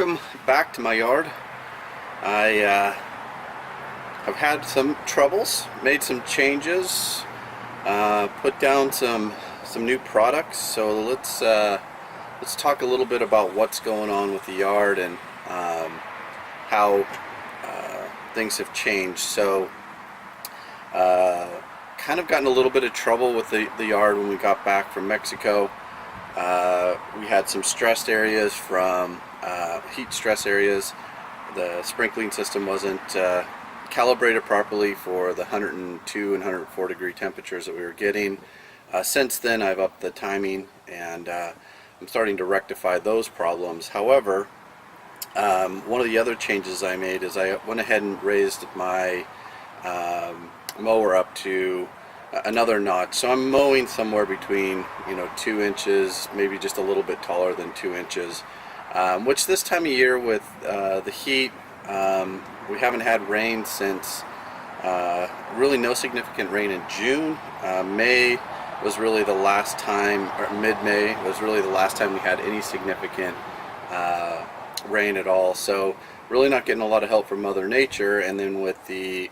Welcome back to my yard. I have had some troubles, made some changes, put down some new products. So let's talk a little bit about what's going on with the yard and how things have changed. So kind of gotten a little bit of trouble with the yard when we got back from Mexico. We had some stressed areas from heat stress areas. The sprinkling system wasn't calibrated properly for the 102 and 104 degree temperatures that we were getting. Since then I've upped the timing and I'm starting to rectify those problems. However, one of the other changes I made is I went ahead and raised my mower up to another notch. So I'm mowing somewhere between 2 inches, maybe just a little bit taller than 2 inches, which this time of year with the heat, we haven't had rain since really no significant rain in June. May was really the last time, or mid-May was really the last time we had any significant rain at all. So really not getting a lot of help from Mother Nature. And then with the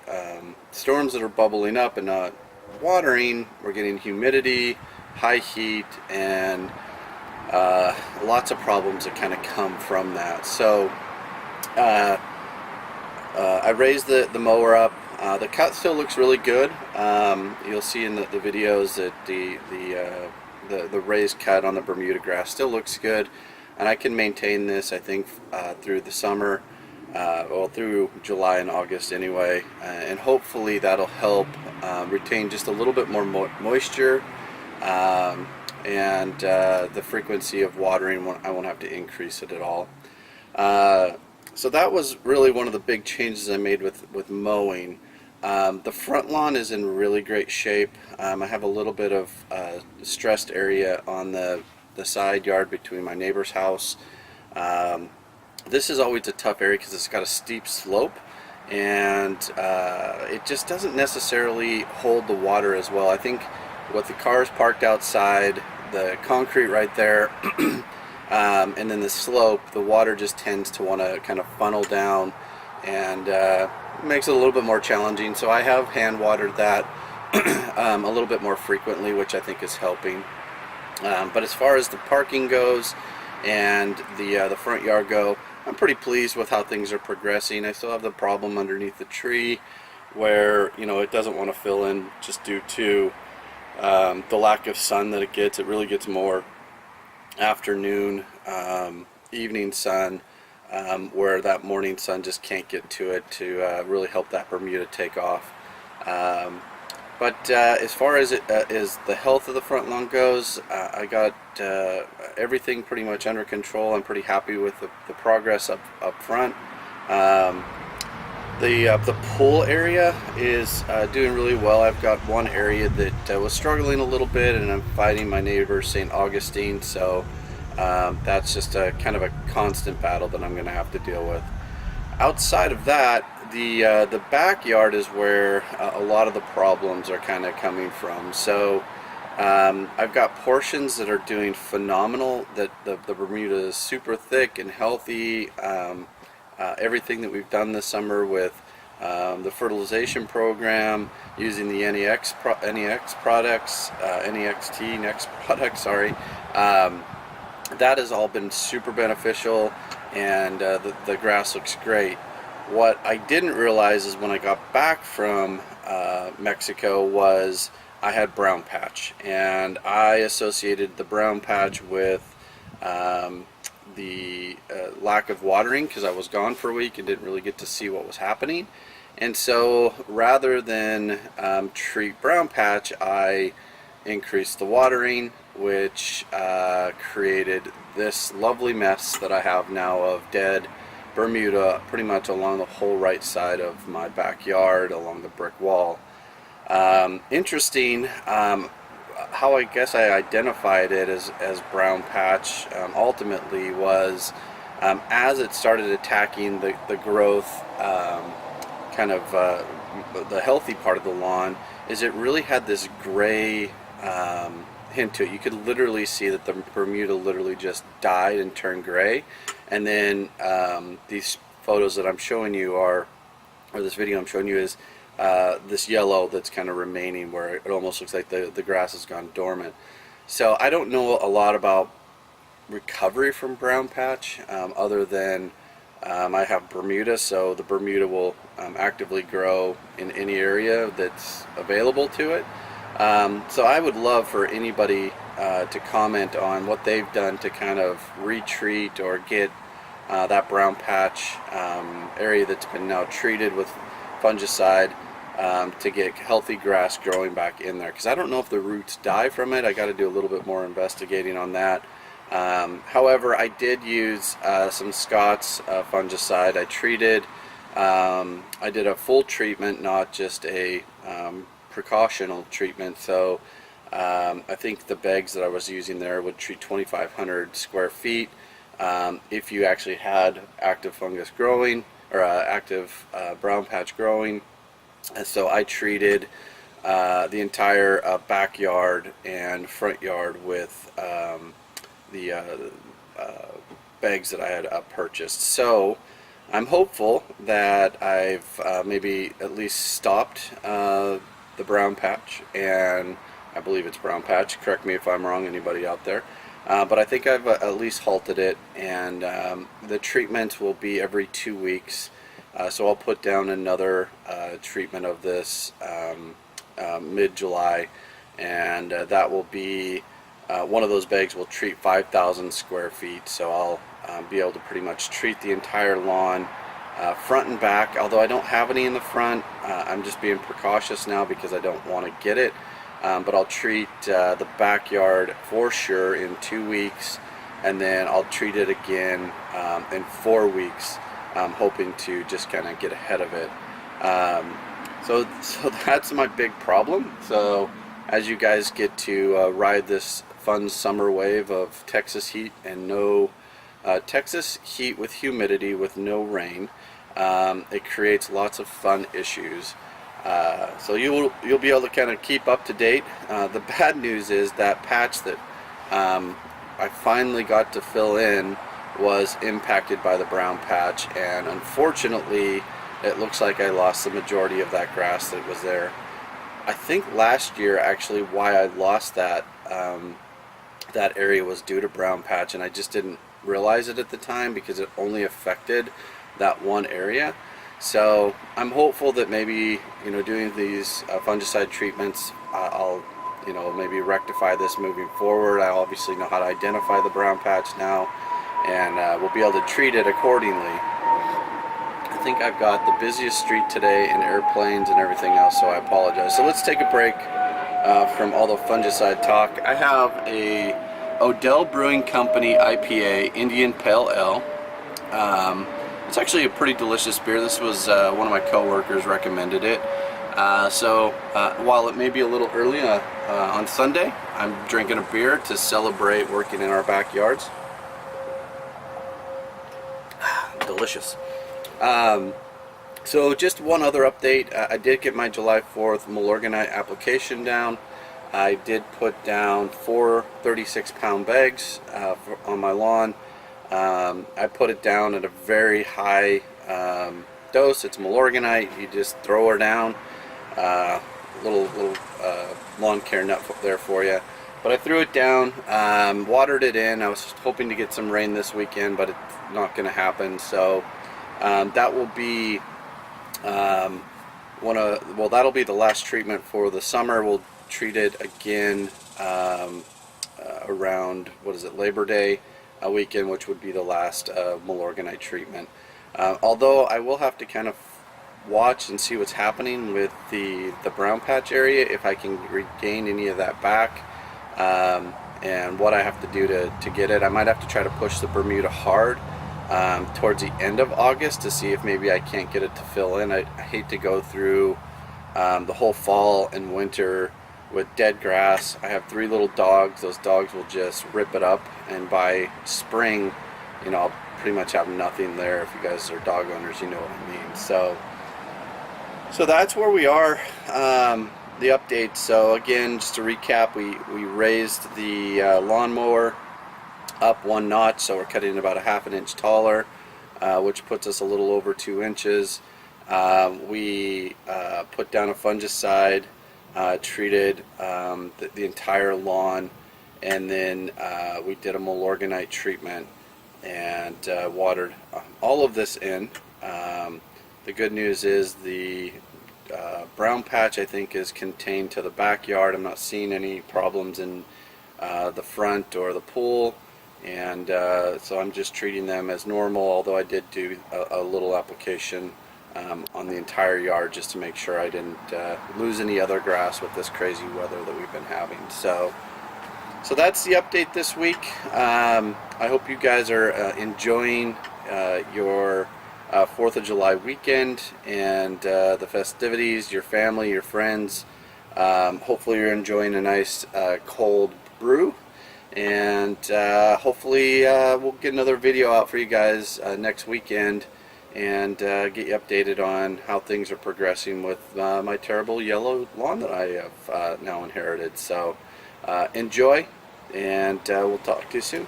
storms that are bubbling up and not watering, we're getting humidity, high heat, and lots of problems that kind of come from that. So I raised the mower up. The cut still looks really good. You'll see in the videos that the raised cut on the Bermuda grass still looks good, and I can maintain this, I think, through the summer, well, through July and August anyway, and hopefully that'll help retain just a little bit more moisture, and the frequency of watering, I won't have to increase it at all. So that was really one of the big changes I made with mowing. The front lawn is in really great shape. I have a little bit of stressed area on the side yard between my neighbor's house. This is always a tough area because it's got a steep slope, and it just doesn't necessarily hold the water as well. I think with the cars parked outside, the concrete right there, and then the slope, the water just tends to want to kind of funnel down, and makes it a little bit more challenging. So I have hand watered that a little bit more frequently, which I think is helping. But as far as the parking goes and the front yard go, I'm pretty pleased with how things are progressing. I still have the problem underneath the tree where it doesn't want to fill in just due to the lack of sun that it gets. It really gets more afternoon, evening sun, where that morning sun just can't get to it to really help that Bermuda take off. But as far as the health of the front lawn goes, I got everything pretty much under control. I'm pretty happy with the progress up front. The pool area is doing really well. I've got one area that was struggling a little bit, and I'm fighting my neighbor, St. Augustine, so that's just a kind of a constant battle that I'm going to have to deal with. Outside of that, the backyard is where a lot of the problems are kind of coming from. So I've got portions that are doing phenomenal, that the Bermuda is super thick and healthy. Everything that we've done this summer with the fertilization program, using the NEXT products, sorry, that has all been super beneficial, and the grass looks great. What I didn't realize is when I got back from Mexico was I had brown patch, and I associated the brown patch with the lack of watering, because I was gone for a week and didn't really get to see what was happening. And so rather than treat brown patch, I increased the watering, which created this lovely mess that I have now of dead Bermuda pretty much along the whole right side of my backyard, along the brick wall. Interesting how I guess I identified it as brown patch ultimately was as it started attacking the growth, kind of the healthy part of the lawn, is it really had this gray hint to it. You could literally see that the Bermuda literally just died and turned gray, and then these photos that I'm showing you are, or this video I'm showing you is this yellow that's kind of remaining, where it almost looks like the grass has gone dormant. So I don't know a lot about recovery from brown patch, other than I have Bermuda, so the Bermuda will actively grow in any area that's available to it. So I would love for anybody to comment on what they've done to kind of retreat or get that brown patch area that's been now treated with fungicide, to get healthy grass growing back in there, because I don't know if the roots die from it. I got to do a little bit more investigating on that. However, I did use some Scott's fungicide. I treated, I did a full treatment, not just a precautional treatment. So I think the bags that I was using there would treat 2,500 square feet if you actually had active fungus growing, or active brown patch growing. And so I treated the entire backyard and front yard with the bags that I had purchased. So I'm hopeful that I've maybe at least stopped the brown patch, and I believe it's brown patch. Correct me if I'm wrong, anybody out there. But I think I've at least halted it, and the treatment will be every 2 weeks. So I'll put down another treatment of this mid-July, and that will be one of those bags will treat 5,000 square feet. So I'll be able to pretty much treat the entire lawn, front and back. Although I don't have any in the front, I'm just being precautious now because I don't want to get it. But I'll treat the backyard for sure in 2 weeks, and then I'll treat it again in 4 weeks. I'm hoping to just kind of get ahead of it. So that's my big problem. So as you guys get to ride this fun summer wave of Texas heat and no Texas heat with humidity with no rain, it creates lots of fun issues. So you'll be able to kind of keep up to date. The bad news is that patch that I finally got to fill in was impacted by the brown patch, and unfortunately it looks like I lost the majority of that grass that was there. I think last year actually why I lost that that area was due to brown patch, and I just didn't realize it at the time because it only affected that one area. So I'm hopeful that maybe, doing these fungicide treatments, I'll maybe rectify this moving forward. I obviously know how to identify the brown patch now, and we'll be able to treat it accordingly. I think I've got the busiest street today and airplanes and everything else, so I apologize. So let's take a break from all the fungicide talk. I have a Odell Brewing Company IPA Indian Pale Ale. It's actually a pretty delicious beer. This was one of my co-workers recommended it. So while it may be a little early on Sunday, I'm drinking a beer to celebrate working in our backyards. Delicious. So just one other update. I did get my July 4th Milorganite application down. I did put down 4 36-pound bags on my lawn. I put it down at a very high dose. It's Milorganite. You just throw her down. Little lawn care nut there for you. But I threw it down, watered it in. I was hoping to get some rain this weekend, but it's not going to happen. So that will be that'll be the last treatment for the summer. We'll treat it again around Labor Day weekend, which would be the last Milorganite treatment. Although I will have to kind of watch and see what's happening with the brown patch area, if I can regain any of that back, and what I have to do to get it. I might have to try to push the Bermuda hard towards the end of August to see if maybe I can't get it to fill in. I hate to go through the whole fall and winter with dead grass. I have 3 little dogs. Those dogs will just rip it up, and by spring, I'll pretty much have nothing there. If you guys are dog owners, you know what I mean. So that's where we are. the update. So again, just to recap, we raised the lawnmower up 1 notch, so we're cutting it about a ½ inch taller, which puts us a little over 2 inches. We put down a fungicide, treated the entire lawn, and then we did a Milorganite treatment and watered all of this in. The good news is the brown patch, I think, is contained to the backyard. I'm not seeing any problems in the front or the pool, and so I'm just treating them as normal, although I did do a little application on the entire yard just to make sure I didn't lose any other grass with this crazy weather that we've been having. So that's the update this week. I hope you guys are enjoying your 4th of July weekend and the festivities, your family, your friends. Hopefully you're enjoying a nice cold brew, and hopefully we'll get another video out for you guys next weekend and get you updated on how things are progressing with my terrible yellow lawn that I have now inherited. So enjoy, and we'll talk to you soon.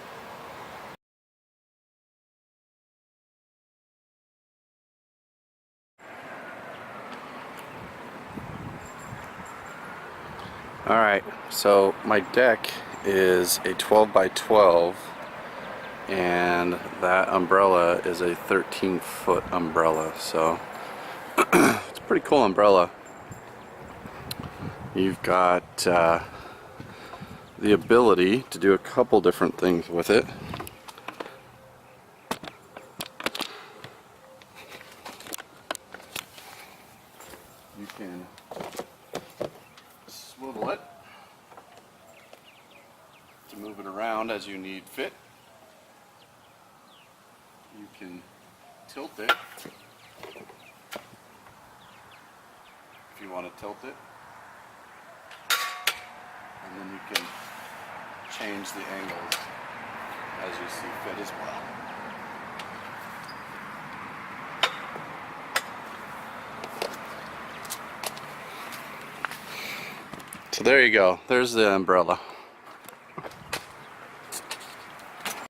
Alright, so my deck is a 12 by 12, and that umbrella is a 13-foot umbrella, so it's a pretty cool umbrella. You've got the ability to do a couple different things with it. You can swivel it to move it around as you need fit. You can tilt it if you want to tilt it, and then you can change the angles as you see fit as well. So there you go, there's the umbrella.